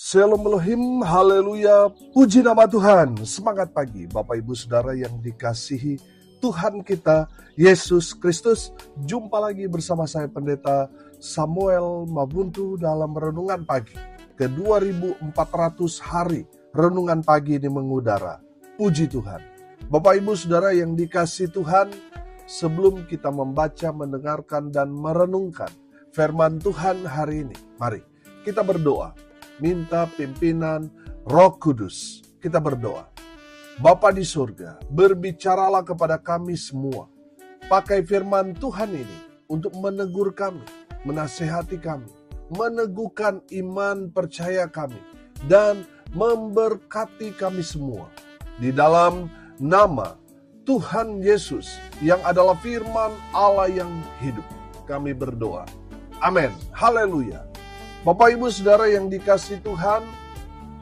Shalom Elohim, haleluya, puji nama Tuhan. Semangat pagi Bapak Ibu Saudara yang dikasihi Tuhan kita Yesus Kristus. Jumpa lagi bersama saya Pendeta Samuel Mabuntu dalam Renungan Pagi ke 2400 hari Renungan Pagi ini mengudara. Puji Tuhan. Bapak Ibu Saudara yang dikasihi Tuhan, sebelum kita membaca, mendengarkan, dan merenungkan firman Tuhan hari ini, mari kita berdoa. Minta pimpinan Roh Kudus. Kita berdoa. Bapa di surga, berbicaralah kepada kami semua. Pakai firman Tuhan ini untuk menegur kami, menasehati kami, meneguhkan iman percaya kami, dan memberkati kami semua. Di dalam nama Tuhan Yesus yang adalah firman Allah yang hidup, kami berdoa. Amin. Haleluya. Bapak Ibu Saudara yang dikasihi Tuhan,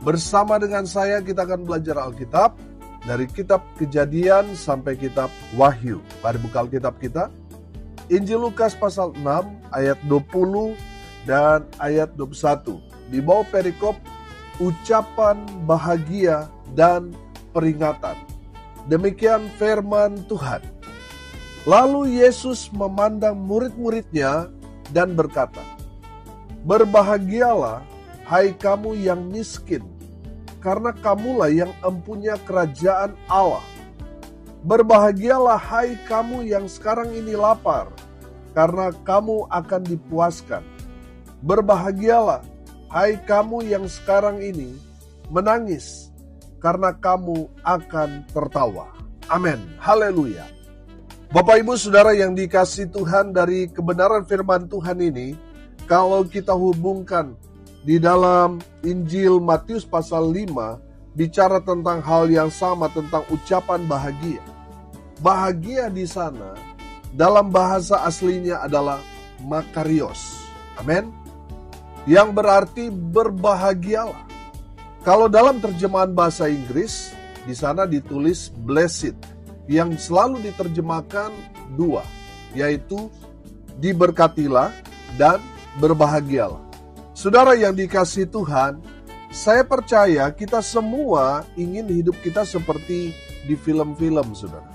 bersama dengan saya kita akan belajar Alkitab dari kitab Kejadian sampai kitab Wahyu. Mari buka Alkitab kita. Injil Lukas pasal 6 ayat 20 dan ayat 21. Di bawah perikop ucapan bahagia dan peringatan. Demikian firman Tuhan. Lalu Yesus memandang murid-muridnya dan berkata, "Berbahagialah, hai kamu yang miskin, karena kamulah yang empunya kerajaan Allah. Berbahagialah, hai kamu yang sekarang ini lapar, karena kamu akan dipuaskan. Berbahagialah, hai kamu yang sekarang ini menangis, karena kamu akan tertawa." Amin. Haleluya. Bapak Ibu Saudara yang dikasihi Tuhan, dari kebenaran firman Tuhan ini, kalau kita hubungkan di dalam Injil Matius pasal 5, bicara tentang hal yang sama, tentang ucapan bahagia. Bahagia di sana, dalam bahasa aslinya adalah makarios. Amin. Yang berarti berbahagialah. Kalau dalam terjemahan bahasa Inggris, di sana ditulis blessed, yang selalu diterjemahkan dua, yaitu diberkatilah dan berbahagialah. Saudara yang dikasihi Tuhan, saya percaya kita semua ingin hidup kita seperti di film-film, saudara.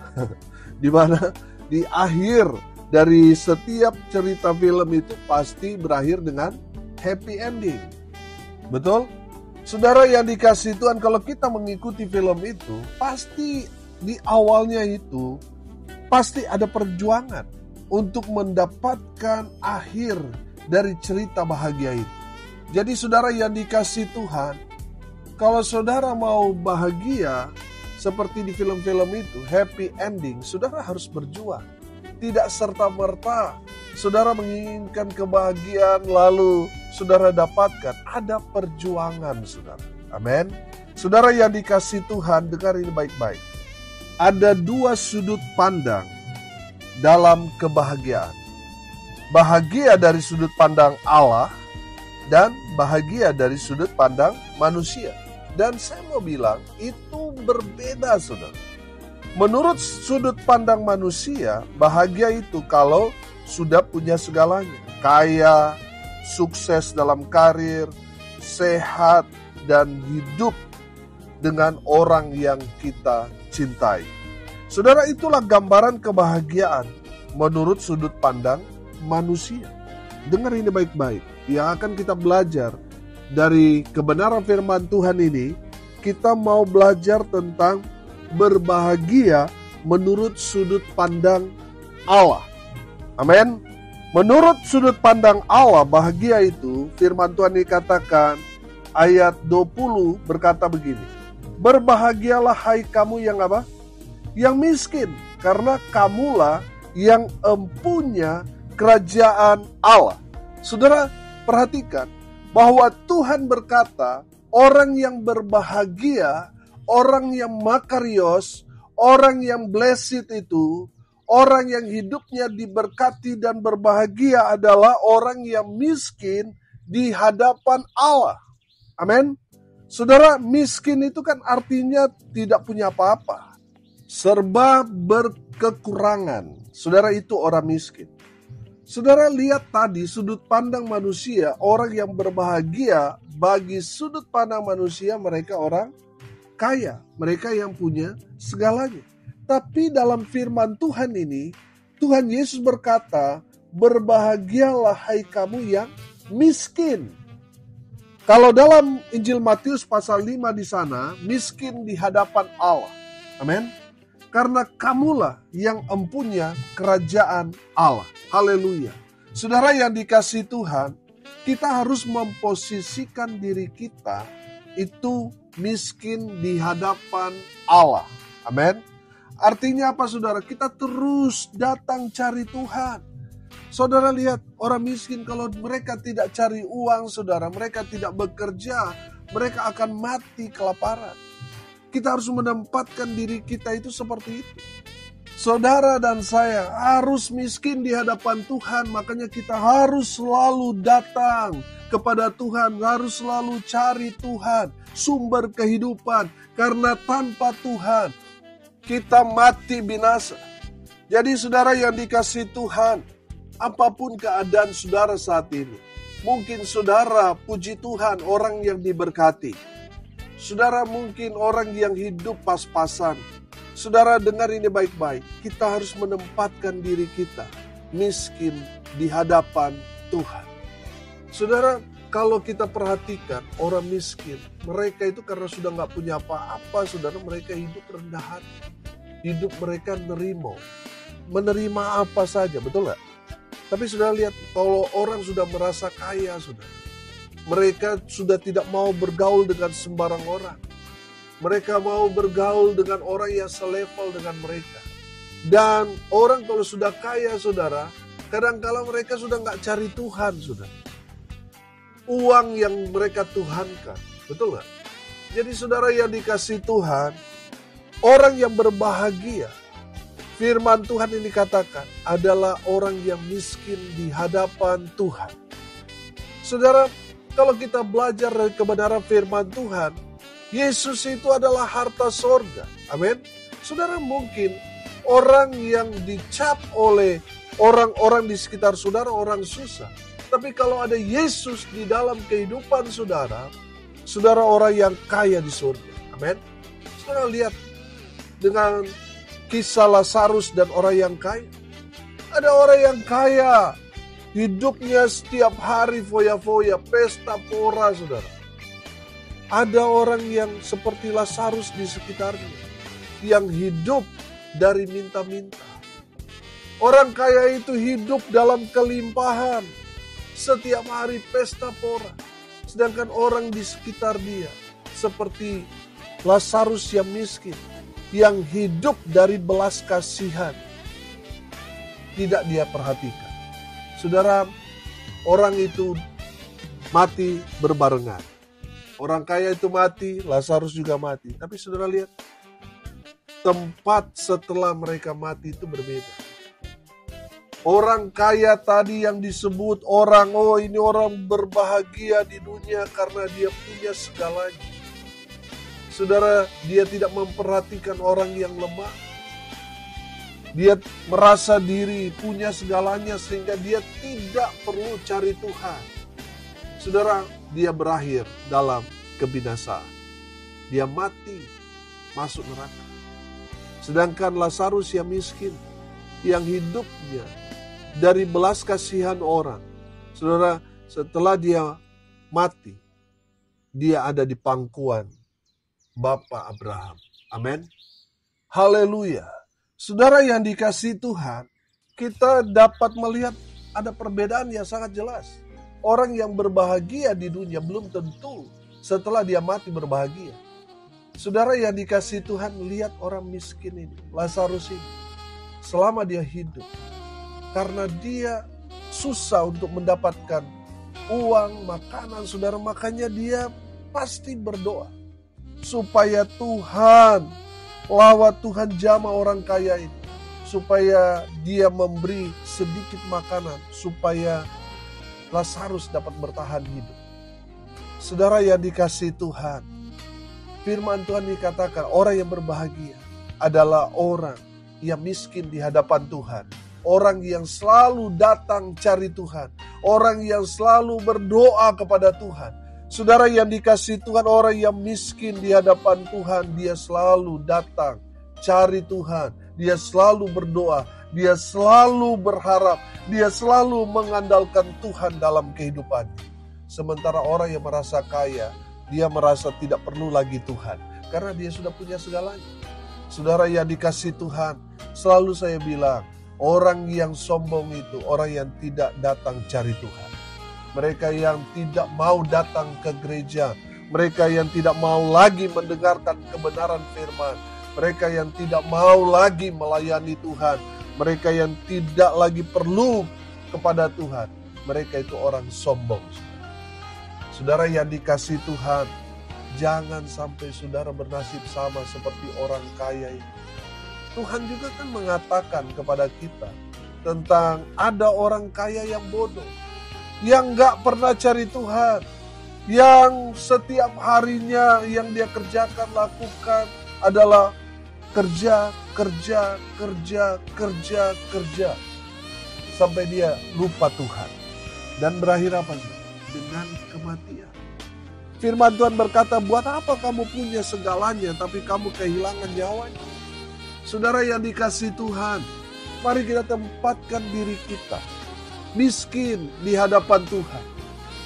Di mana di akhir dari setiap cerita film itu pasti berakhir dengan happy ending. Betul? Saudara yang dikasihi Tuhan, kalau kita mengikuti film itu, pasti di awalnya itu pasti ada perjuangan untuk mendapatkan akhir dari cerita bahagia itu. Jadi saudara yang dikasihi Tuhan, kalau saudara mau bahagia seperti di film-film itu, happy ending, saudara harus berjuang. Tidak serta-merta saudara menginginkan kebahagiaan lalu saudara dapatkan. Ada perjuangan, saudara. Amin. Saudara yang dikasihi Tuhan, dengar ini baik-baik. Ada dua sudut pandang dalam kebahagiaan. Bahagia dari sudut pandang Allah dan bahagia dari sudut pandang manusia. Dan saya mau bilang itu berbeda, saudara. Menurut sudut pandang manusia, bahagia itu kalau sudah punya segalanya. Kaya, sukses dalam karir, sehat, dan hidup dengan orang yang kita cintai. Saudara, itulah gambaran kebahagiaan menurut sudut pandang manusia. Dengar ini baik-baik. Yang akan kita belajar dari kebenaran firman Tuhan ini, kita mau belajar tentang berbahagia menurut sudut pandang Allah. Amin. Menurut sudut pandang Allah, bahagia itu, firman Tuhan dikatakan ayat 20 berkata begini. Berbahagialah, hai kamu yang apa? Yang miskin, karena kamulah yang empunya kerajaan Allah. Saudara, perhatikan bahwa Tuhan berkata, orang yang berbahagia, orang yang makarios, orang yang blessed itu, orang yang hidupnya diberkati dan berbahagia adalah orang yang miskin di hadapan Allah. Amin. Saudara, miskin itu kan artinya tidak punya apa-apa. Serba berkekurangan. Saudara, itu orang miskin. Saudara lihat tadi sudut pandang manusia, orang yang berbahagia bagi sudut pandang manusia mereka orang kaya, mereka yang punya segalanya. Tapi dalam firman Tuhan ini, Tuhan Yesus berkata, berbahagialah hai kamu yang miskin. Kalau dalam Injil Matius pasal 5 di sana, miskin di hadapan Allah. Amin. Karena kamulah yang empunya kerajaan Allah. Haleluya. Saudara yang dikasihi Tuhan, kita harus memposisikan diri kita itu miskin di hadapan Allah. Amin. Artinya apa saudara? Kita terus datang cari Tuhan. Saudara lihat orang miskin kalau mereka tidak cari uang saudara, mereka tidak bekerja, mereka akan mati kelaparan. Kita harus menempatkan diri kita itu seperti itu. Saudara dan saya harus miskin di hadapan Tuhan, makanya kita harus selalu datang kepada Tuhan, harus selalu cari Tuhan, sumber kehidupan. Karena tanpa Tuhan, kita mati binasa. Jadi saudara yang dikasihi Tuhan, apapun keadaan saudara saat ini, mungkin saudara puji Tuhan orang yang diberkati. Saudara mungkin orang yang hidup pas-pasan. Saudara dengar ini baik-baik, kita harus menempatkan diri kita miskin di hadapan Tuhan. Saudara, kalau kita perhatikan orang miskin, mereka itu karena sudah gak punya apa-apa, saudara, mereka hidup rendah hati. Hidup mereka menerima apa saja, betul gak? Tapi saudara lihat, kalau orang sudah merasa kaya, saudara, mereka sudah tidak mau bergaul dengan sembarang orang. Mereka mau bergaul dengan orang yang selevel dengan mereka. Dan orang kalau sudah kaya, saudara, kadang-kala mereka sudah gak cari Tuhan, saudara. Uang yang mereka tuhankan, betul gak? Jadi saudara yang dikasihi Tuhan, orang yang berbahagia, firman Tuhan ini katakan, adalah orang yang miskin di hadapan Tuhan. Saudara, kalau kita belajar dari kebenaran firman Tuhan, Yesus itu adalah harta sorga. Amin. Saudara, mungkin orang yang dicap oleh orang-orang di sekitar saudara, orang susah. Tapi kalau ada Yesus di dalam kehidupan saudara, saudara orang yang kaya di surga. Amin. Saudara lihat dengan kisah Lazarus dan orang yang kaya. Ada orang yang kaya, hidupnya setiap hari foya-foya, pesta pora, saudara. Ada orang yang seperti Lazarus di sekitarnya, yang hidup dari minta-minta. Orang kaya itu hidup dalam kelimpahan, setiap hari pesta pora. Sedangkan orang di sekitar dia, seperti Lazarus yang miskin, yang hidup dari belas kasihan, tidak dia perhatikan. Saudara, orang itu mati berbarengan. Orang kaya itu mati, Lazarus juga mati. Tapi saudara lihat, tempat setelah mereka mati itu berbeda. Orang kaya tadi yang disebut orang, oh ini orang berbahagia di dunia karena dia punya segalanya. Saudara, dia tidak memperhatikan orang yang lemah. Dia merasa diri punya segalanya sehingga dia tidak perlu cari Tuhan. Saudara, dia berakhir dalam kebinasaan. Dia mati, masuk neraka. Sedangkan Lazarus yang miskin, yang hidupnya dari belas kasihan orang. Saudara, setelah dia mati, dia ada di pangkuan Bapa Abraham. Amin. Haleluya. Saudara yang dikasihi Tuhan, kita dapat melihat ada perbedaan yang sangat jelas. Orang yang berbahagia di dunia belum tentu setelah dia mati berbahagia. Saudara yang dikasihi Tuhan, lihat orang miskin ini, Lazarus ini. Selama dia hidup, karena dia susah untuk mendapatkan uang, makanan, saudara, makanya dia pasti berdoa. Supaya Tuhan, lawat Tuhan jamah orang kaya ini. Supaya dia memberi sedikit makanan. Supaya Lazarus dapat bertahan hidup. Saudara yang dikasihi Tuhan, firman Tuhan dikatakan orang yang berbahagia adalah orang yang miskin di hadapan Tuhan. Orang yang selalu datang cari Tuhan. Orang yang selalu berdoa kepada Tuhan. Saudara yang dikasihi Tuhan, orang yang miskin di hadapan Tuhan, dia selalu datang, cari Tuhan. Dia selalu berdoa, dia selalu berharap, dia selalu mengandalkan Tuhan dalam kehidupannya. Sementara orang yang merasa kaya, dia merasa tidak perlu lagi Tuhan, karena dia sudah punya segalanya. Saudara yang dikasihi Tuhan, selalu saya bilang, orang yang sombong itu orang yang tidak datang cari Tuhan. Mereka yang tidak mau datang ke gereja, mereka yang tidak mau lagi mendengarkan kebenaran firman, mereka yang tidak mau lagi melayani Tuhan, mereka yang tidak lagi perlu kepada Tuhan, mereka itu orang sombong. Saudara yang dikasihi Tuhan, jangan sampai saudara bernasib sama seperti orang kaya ini. Tuhan juga kan mengatakan kepada kita tentang ada orang kaya yang bodoh, yang gak pernah cari Tuhan, yang setiap harinya yang dia kerjakan, lakukan adalah kerja, sampai dia lupa Tuhan. Dan berakhir apa sih? Dengan kematian. Firman Tuhan berkata, buat apa kamu punya segalanya tapi kamu kehilangan nyawanya? Saudara yang dikasihi Tuhan, mari kita tempatkan diri kita miskin di hadapan Tuhan.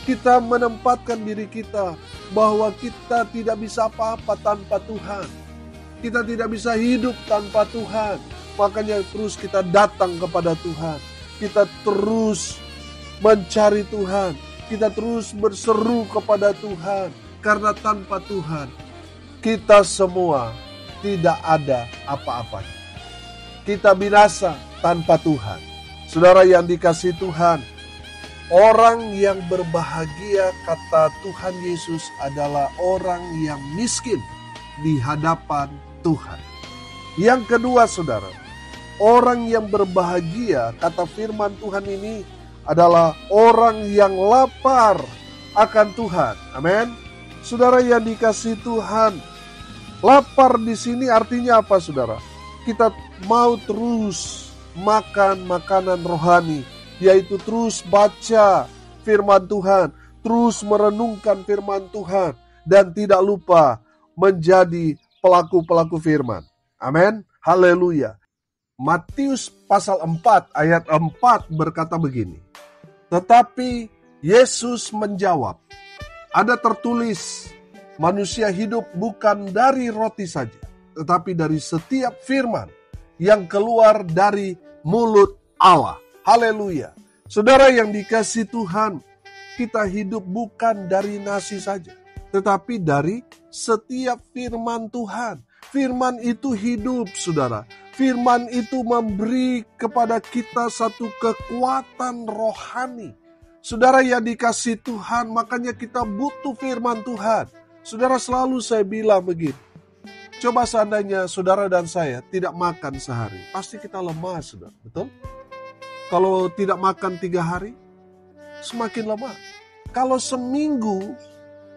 Kita menempatkan diri kita bahwa kita tidak bisa apa-apa tanpa Tuhan. Kita tidak bisa hidup tanpa Tuhan. Makanya terus kita datang kepada Tuhan. Kita terus mencari Tuhan. Kita terus berseru kepada Tuhan. Karena tanpa Tuhan, kita semua tidak ada apa-apanya. Kita binasa tanpa Tuhan. Saudara yang dikasihi Tuhan, orang yang berbahagia kata Tuhan Yesus adalah orang yang miskin di hadapan Tuhan. Yang kedua saudara, orang yang berbahagia kata firman Tuhan ini adalah orang yang lapar akan Tuhan. Amin. Saudara yang dikasihi Tuhan, lapar di sini artinya apa saudara? Kita mau terus makan makanan rohani, yaitu terus baca firman Tuhan, terus merenungkan firman Tuhan, dan tidak lupa menjadi pelaku-pelaku firman. Amin. Haleluya. Matius pasal 4 ayat 4 berkata begini. Tetapi Yesus menjawab, ada tertulis, manusia hidup bukan dari roti saja, tetapi dari setiap firman yang keluar dari mulut Allah. Haleluya. Saudara yang dikasihi Tuhan, kita hidup bukan dari nasi saja, tetapi dari setiap firman Tuhan. Firman itu hidup, saudara. Firman itu memberi kepada kita satu kekuatan rohani. Saudara yang dikasihi Tuhan, makanya kita butuh firman Tuhan. Saudara, selalu saya bilang begini. Coba seandainya saudara dan saya tidak makan sehari, pasti kita lemah, saudara. Betul? Kalau tidak makan 3 hari, semakin lemah. Kalau seminggu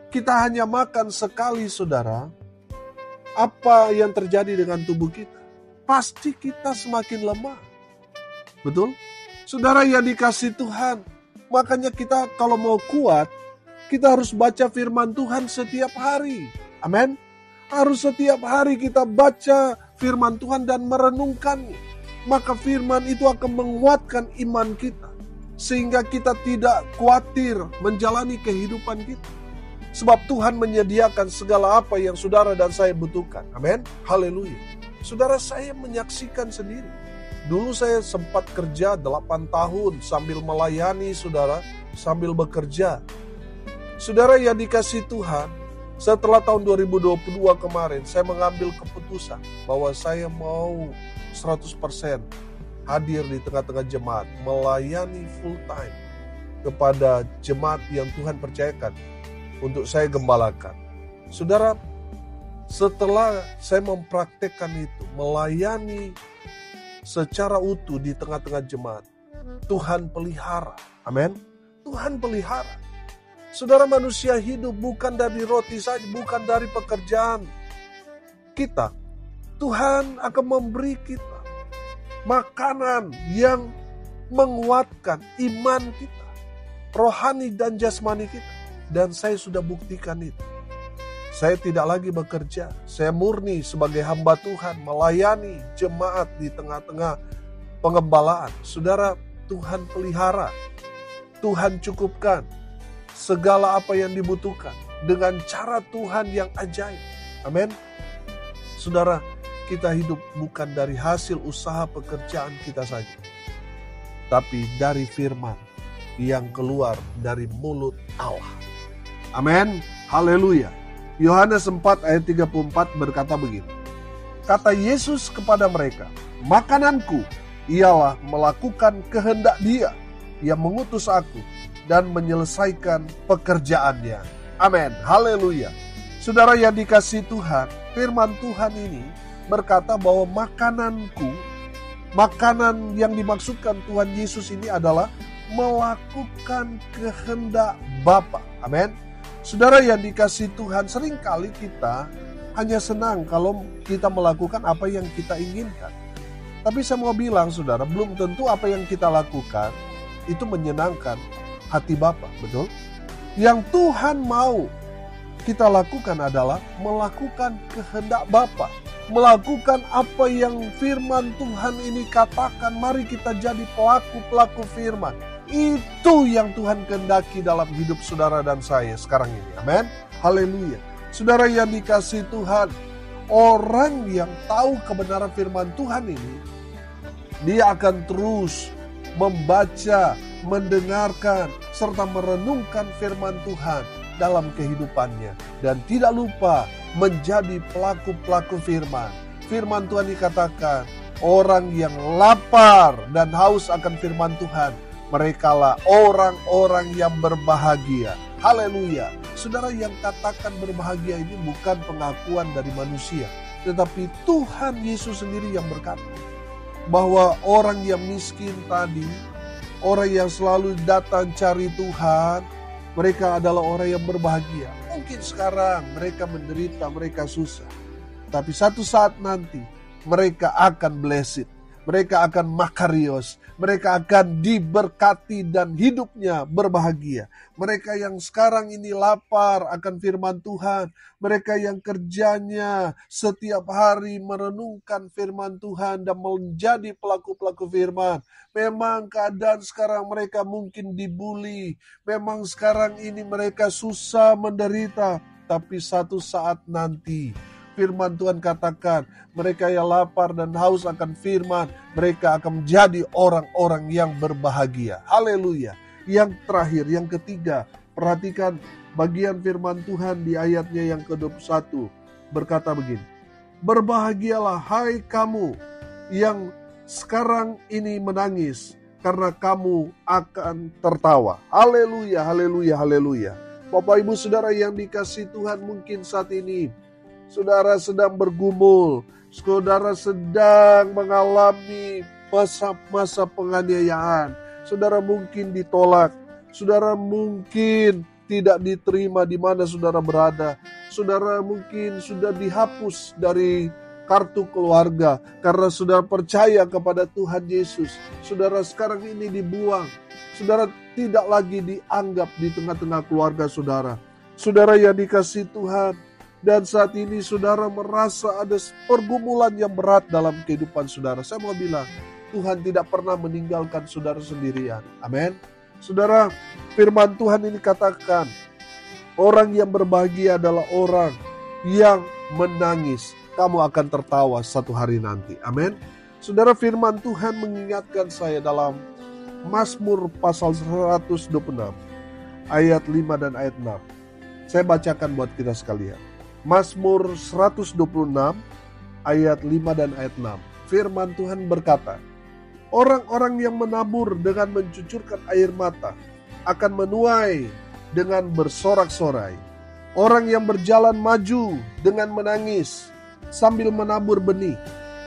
kita hanya makan sekali, saudara, apa yang terjadi dengan tubuh kita? Pasti kita semakin lemah. Betul? Saudara yang dikasihi Tuhan, makanya kita kalau mau kuat, kita harus baca firman Tuhan setiap hari. Amin. Harus setiap hari kita baca firman Tuhan dan merenungkannya. Maka firman itu akan menguatkan iman kita. Sehingga kita tidak khawatir menjalani kehidupan kita. Sebab Tuhan menyediakan segala apa yang saudara dan saya butuhkan. Amin. Haleluya. Saudara, saya menyaksikan sendiri. Dulu saya sempat kerja 8 tahun sambil melayani saudara, sambil bekerja. Saudara yang dikasihi Tuhan, setelah tahun 2022 kemarin, saya mengambil keputusan bahwa saya mau 100% hadir di tengah-tengah jemaat, melayani full time kepada jemaat yang Tuhan percayakan untuk saya gembalakan. Saudara, setelah saya mempraktekkan itu, melayani secara utuh di tengah-tengah jemaat, Tuhan pelihara. Amin. Tuhan pelihara. Saudara, manusia hidup bukan dari roti saja, bukan dari pekerjaan kita. Tuhan akan memberi kita makanan yang menguatkan iman kita, rohani dan jasmani kita. Dan saya sudah buktikan itu. Saya tidak lagi bekerja. Saya murni sebagai hamba Tuhan melayani jemaat di tengah-tengah pengembalaan. Saudara, Tuhan pelihara. Tuhan cukupkan segala apa yang dibutuhkan dengan cara Tuhan yang ajaib. Amin. Saudara, kita hidup bukan dari hasil usaha pekerjaan kita saja, tapi dari firman yang keluar dari mulut Allah. Amin. Haleluya. Yohanes 4 ayat 34 berkata begini. Kata Yesus kepada mereka, makananku ialah melakukan kehendak Dia yang mengutus aku dan menyelesaikan pekerjaannya. Amin. Haleluya. Saudara yang dikasihi Tuhan, firman Tuhan ini berkata bahwa makanan yang dimaksudkan Tuhan Yesus ini adalah melakukan kehendak Bapa. Amin. Saudara yang dikasihi Tuhan, seringkali kita hanya senang kalau kita melakukan apa yang kita inginkan. Tapi saya mau bilang saudara, belum tentu apa yang kita lakukan itu menyenangkan hati Bapa, betul? Yang Tuhan mau kita lakukan adalah melakukan kehendak Bapa. Melakukan apa yang firman Tuhan ini katakan, mari kita jadi pelaku-pelaku firman. Itu yang Tuhan kehendaki dalam hidup saudara dan saya sekarang ini. Amin. Haleluya. Saudara yang dikasihi Tuhan, orang yang tahu kebenaran firman Tuhan ini, dia akan terus membaca, mendengarkan, serta merenungkan firman Tuhan dalam kehidupannya. Dan tidak lupa menjadi pelaku-pelaku firman. Firman Tuhan dikatakan, orang yang lapar dan haus akan firman Tuhan, merekalah orang-orang yang berbahagia. Haleluya. Saudara, yang katakan berbahagia ini bukan pengakuan dari manusia, tetapi Tuhan Yesus sendiri yang berkata bahwa orang yang miskin tadi, orang yang selalu datang cari Tuhan, mereka adalah orang yang berbahagia. Mungkin sekarang mereka menderita, mereka susah, tapi satu saat nanti mereka akan blessed. Mereka akan makarios, mereka akan diberkati dan hidupnya berbahagia. Mereka yang sekarang ini lapar akan firman Tuhan, mereka yang kerjanya setiap hari merenungkan firman Tuhan dan menjadi pelaku-pelaku firman. Memang keadaan sekarang mereka mungkin dibully, memang sekarang ini mereka susah menderita, tapi satu saat nanti firman Tuhan katakan, mereka yang lapar dan haus akan firman, mereka akan menjadi orang-orang yang berbahagia. Haleluya. Yang terakhir, yang ketiga, perhatikan bagian firman Tuhan di ayatnya yang ke-21. Berkata begini, berbahagialah hai kamu yang sekarang ini menangis, karena kamu akan tertawa. Haleluya, haleluya, haleluya. Bapak Ibu Saudara yang dikasihi Tuhan, mungkin saat ini saudara sedang bergumul, saudara sedang mengalami masa penganiayaan, saudara mungkin ditolak, saudara mungkin tidak diterima di mana saudara berada, saudara mungkin sudah dihapus dari kartu keluarga karena saudara percaya kepada Tuhan Yesus, saudara sekarang ini dibuang, saudara tidak lagi dianggap di tengah-tengah keluarga saudara. Saudara yang dikasihi Tuhan, dan saat ini saudara merasa ada pergumulan yang berat dalam kehidupan saudara. Saya mau bilang, Tuhan tidak pernah meninggalkan saudara sendirian. Amin. Saudara, firman Tuhan ini katakan, orang yang berbahagia adalah orang yang menangis. Kamu akan tertawa satu hari nanti. Amin. Saudara, firman Tuhan mengingatkan saya dalam Mazmur pasal 126, ayat 5 dan ayat 6. Saya bacakan buat kita sekalian. Mazmur 126 ayat 5 dan ayat 6. Firman Tuhan berkata, orang-orang yang menabur dengan mencucurkan air mata akan menuai dengan bersorak-sorai. Orang yang berjalan maju dengan menangis sambil menabur benih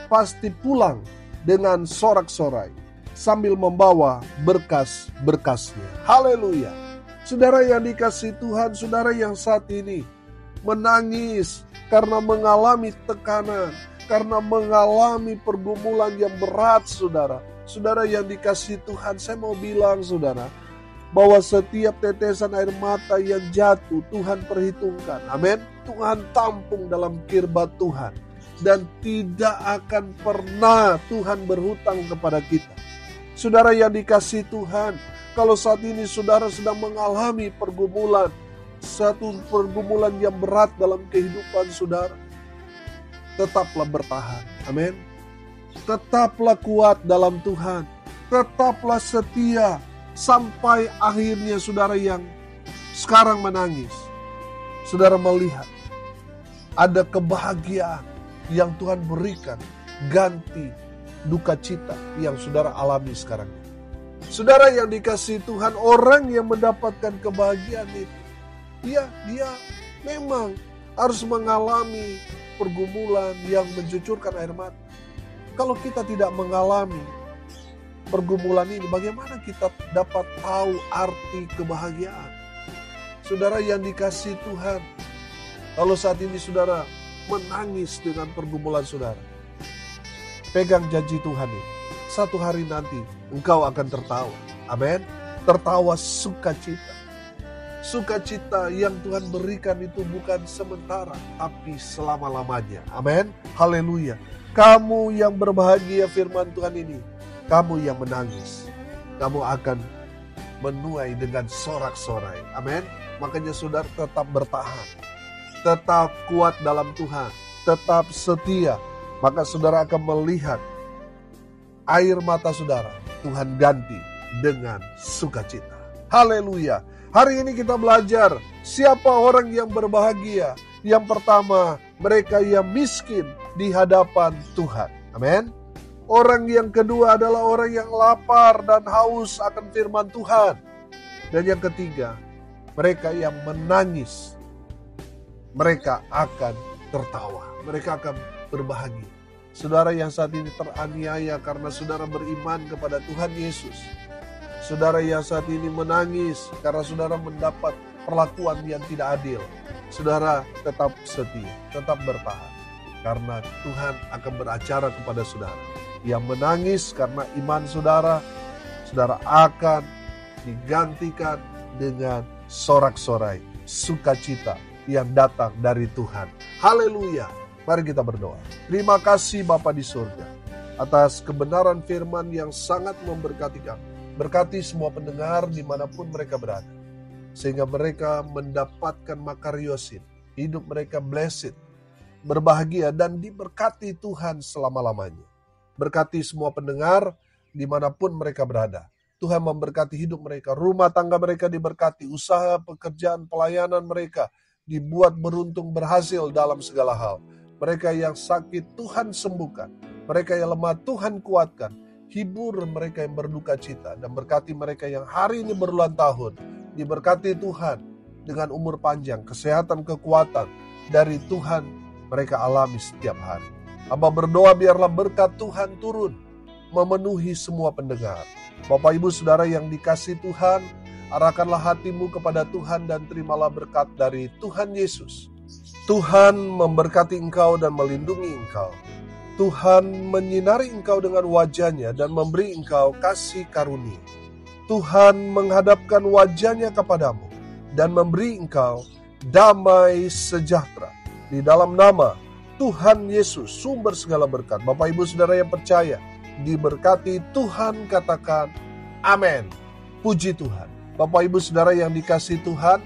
pasti pulang dengan sorak-sorai sambil membawa berkas-berkasnya. Haleluya. Saudara yang dikasihi Tuhan, saudara yang saat ini menangis karena mengalami tekanan, karena mengalami pergumulan yang berat, saudara. Saudara yang dikasihi Tuhan, saya mau bilang saudara, bahwa setiap tetesan air mata yang jatuh Tuhan perhitungkan. Amin. Tuhan tampung dalam kirbat Tuhan. Dan tidak akan pernah Tuhan berhutang kepada kita. Saudara yang dikasihi Tuhan, kalau saat ini saudara sedang mengalami pergumulan, satu pergumulan yang berat dalam kehidupan saudara, tetaplah bertahan. Amin. Tetaplah kuat dalam Tuhan. Tetaplah setia sampai akhirnya saudara yang sekarang menangis. Saudara melihat ada kebahagiaan yang Tuhan berikan ganti duka cita yang saudara alami sekarang. Saudara yang dikasihi Tuhan, orang yang mendapatkan kebahagiaan itu, dia memang harus mengalami pergumulan yang mencucurkan air mata. Kalau kita tidak mengalami pergumulan ini, bagaimana kita dapat tahu arti kebahagiaan? Saudara yang dikasihi Tuhan, kalau saat ini saudara menangis dengan pergumulan saudara, pegang janji Tuhan ini. Satu hari nanti engkau akan tertawa. Amin. Tertawa sukacita. Sukacita yang Tuhan berikan itu bukan sementara, tapi selama-lamanya. Amin. Haleluya. Kamu yang berbahagia, firman Tuhan ini, kamu yang menangis, kamu akan menuai dengan sorak-sorai. Amin. Makanya saudara tetap bertahan, tetap kuat dalam Tuhan, tetap setia. Maka saudara akan melihat air mata saudara Tuhan ganti dengan sukacita. Haleluya. Hari ini kita belajar siapa orang yang berbahagia. Yang pertama, mereka yang miskin di hadapan Tuhan. Amin. Orang yang kedua adalah orang yang lapar dan haus akan firman Tuhan. Dan yang ketiga, mereka yang menangis. Mereka akan tertawa. Mereka akan berbahagia. Saudara yang saat ini teraniaya karena saudara beriman kepada Tuhan Yesus. Saudara yang saat ini menangis karena saudara mendapat perlakuan yang tidak adil. Saudara tetap setia, tetap bertahan. Karena Tuhan akan beracara kepada saudara. Yang menangis karena iman saudara, saudara akan digantikan dengan sorak-sorai, sukacita yang datang dari Tuhan. Haleluya. Mari kita berdoa. Terima kasih Bapa di surga atas kebenaran firman yang sangat memberkati kami. Berkati semua pendengar dimanapun mereka berada. Sehingga mereka mendapatkan makariosin. Hidup mereka blessed, berbahagia dan diberkati Tuhan selama-lamanya. Berkati semua pendengar dimanapun mereka berada. Tuhan memberkati hidup mereka. Rumah tangga mereka diberkati. Usaha, pekerjaan, pelayanan mereka dibuat beruntung berhasil dalam segala hal. Mereka yang sakit Tuhan sembuhkan. Mereka yang lemah Tuhan kuatkan. Hibur mereka yang berduka cita. Dan berkati mereka yang hari ini berulang tahun. Diberkati Tuhan dengan umur panjang, kesehatan, kekuatan dari Tuhan mereka alami setiap hari. Hamba berdoa biarlah berkat Tuhan turun memenuhi semua pendengar. Bapak Ibu Saudara yang dikasihi Tuhan, arahkanlah hatimu kepada Tuhan dan terimalah berkat dari Tuhan Yesus. Tuhan memberkati engkau dan melindungi engkau. Tuhan menyinari engkau dengan wajah-Nya dan memberi engkau kasih karunia. Tuhan menghadapkan wajah-Nya kepadamu dan memberi engkau damai sejahtera. Di dalam nama Tuhan Yesus, sumber segala berkat. Bapak Ibu Saudara yang percaya, diberkati Tuhan, katakan amin. Puji Tuhan. Bapak Ibu Saudara yang dikasihi Tuhan,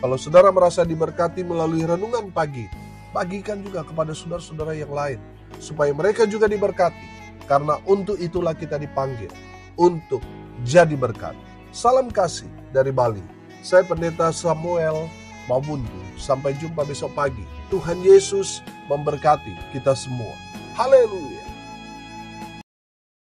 kalau saudara merasa diberkati melalui renungan pagi, bagikan juga kepada saudara-saudara yang lain, supaya mereka juga diberkati. Karena untuk itulah kita dipanggil, untuk jadi berkat. Salam kasih dari Bali. Saya Pendeta Samuel Mabuntu. Sampai jumpa besok pagi. Tuhan Yesus memberkati kita semua. Haleluya.